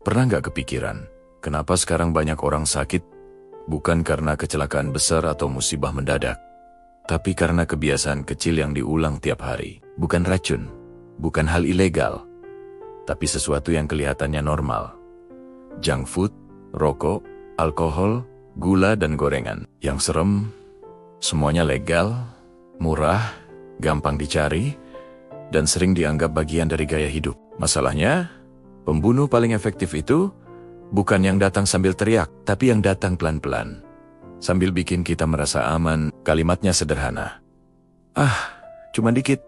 Pernah nggak kepikiran, kenapa sekarang banyak orang sakit? Bukan karena kecelakaan besar atau musibah mendadak, tapi karena kebiasaan kecil yang diulang tiap hari. Bukan racun, bukan hal ilegal, tapi sesuatu yang kelihatannya normal. Junk food, rokok, alkohol, gula dan gorengan. Yang serem, semuanya legal, murah, gampang dicari, dan sering dianggap bagian dari gaya hidup. Masalahnya, pembunuh paling efektif itu bukan yang datang sambil teriak, tapi yang datang pelan-pelan. Sambil bikin kita merasa aman. Kalimatnya sederhana. Cuma dikit.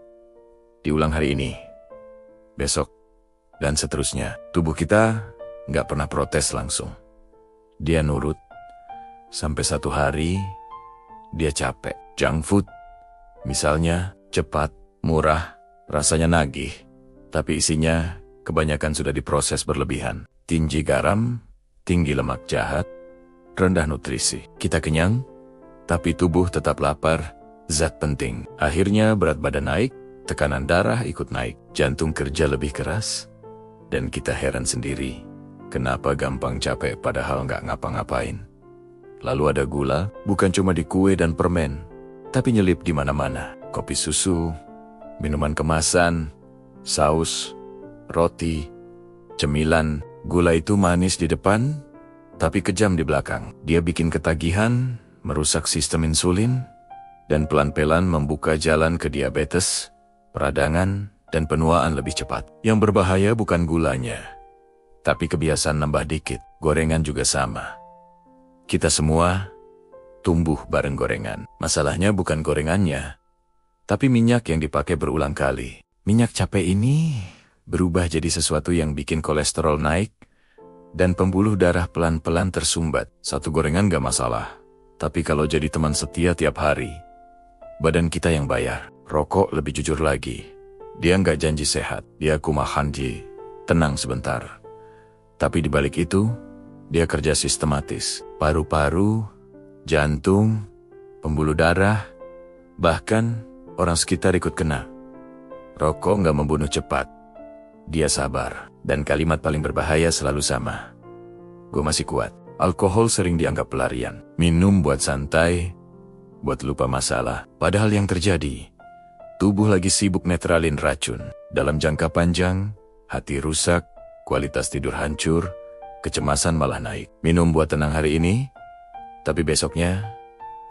Diulang hari ini, besok, dan seterusnya. Tubuh kita nggak pernah protes langsung. Dia nurut. Sampai satu hari, dia capek. Junk food, misalnya, cepat, murah, rasanya nagih. Tapi isinya kebanyakan sudah diproses berlebihan. Tinggi garam, tinggi lemak jahat, rendah nutrisi. Kita kenyang, tapi tubuh tetap lapar, zat penting. Akhirnya berat badan naik, tekanan darah ikut naik, jantung kerja lebih keras, dan kita heran sendiri, kenapa gampang capek padahal nggak ngapa-ngapain. Lalu ada gula, bukan cuma di kue dan permen, tapi nyelip di mana-mana. Kopi susu, minuman kemasan, saus, roti, cemilan. Gula itu manis di depan, tapi kejam di belakang. Dia bikin ketagihan, merusak sistem insulin, dan pelan-pelan membuka jalan ke diabetes, peradangan, dan penuaan lebih cepat. Yang berbahaya bukan gulanya, tapi kebiasaan nambah dikit. Gorengan juga sama. Kita semua tumbuh bareng gorengan. Masalahnya bukan gorengannya, tapi minyak yang dipakai berulang kali. Minyak capek ini berubah jadi sesuatu yang bikin kolesterol naik, dan pembuluh darah pelan-pelan tersumbat. Satu gorengan gak masalah, tapi kalau jadi teman setia tiap hari, badan kita yang bayar. Rokok lebih jujur lagi. Dia nggak janji sehat, dia kumahanji, tenang sebentar. Tapi di balik itu, dia kerja sistematis. Paru-paru, jantung, pembuluh darah, bahkan orang sekitar ikut kena. Rokok nggak membunuh cepat, dia sabar. Dan kalimat paling berbahaya selalu sama. Gue masih kuat. Alkohol sering dianggap pelarian. Minum buat santai, buat lupa masalah. Padahal yang terjadi, tubuh lagi sibuk netralin racun. Dalam jangka panjang, hati rusak, kualitas tidur hancur, kecemasan malah naik. Minum buat tenang hari ini, tapi besoknya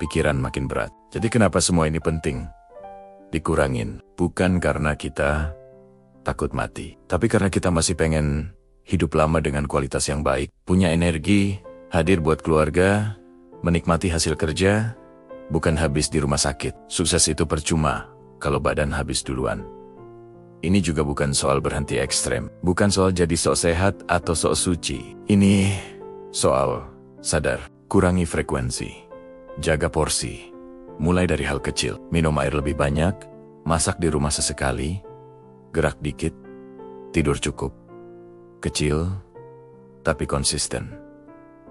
pikiran makin berat. Jadi kenapa semua ini penting? Dikurangin, bukan karena kita takut mati, tapi karena kita masih pengen hidup lama dengan kualitas yang baik, punya energi, hadir buat keluarga, menikmati hasil kerja, bukan habis di rumah sakit. Sukses itu percuma kalau badan habis duluan. Ini juga bukan soal berhenti ekstrem, bukan soal jadi sok sehat atau sok suci. Ini soal sadar, kurangi frekuensi, jaga porsi, mulai dari hal kecil. Minum air lebih banyak, masak di rumah sesekali, gerak dikit, tidur cukup. Kecil, tapi konsisten.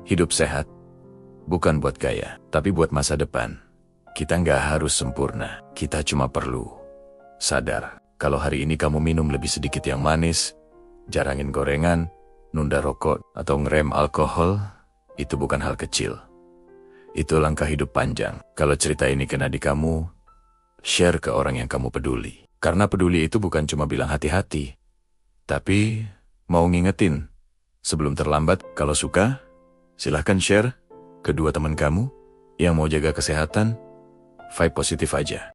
Hidup sehat, bukan buat gaya, tapi buat masa depan. Kita nggak harus sempurna, kita cuma perlu sadar. Kalau hari ini kamu minum lebih sedikit yang manis, jarangin gorengan, nunda rokok, atau ngerem alkohol, itu bukan hal kecil. Itu langkah hidup panjang. Kalau cerita ini kena di kamu, share ke orang yang kamu peduli. Karena peduli itu bukan cuma bilang hati-hati, tapi mau ngingetin sebelum terlambat. Kalau suka, silahkan share ke dua teman kamu yang mau jaga kesehatan. Vibe positif aja.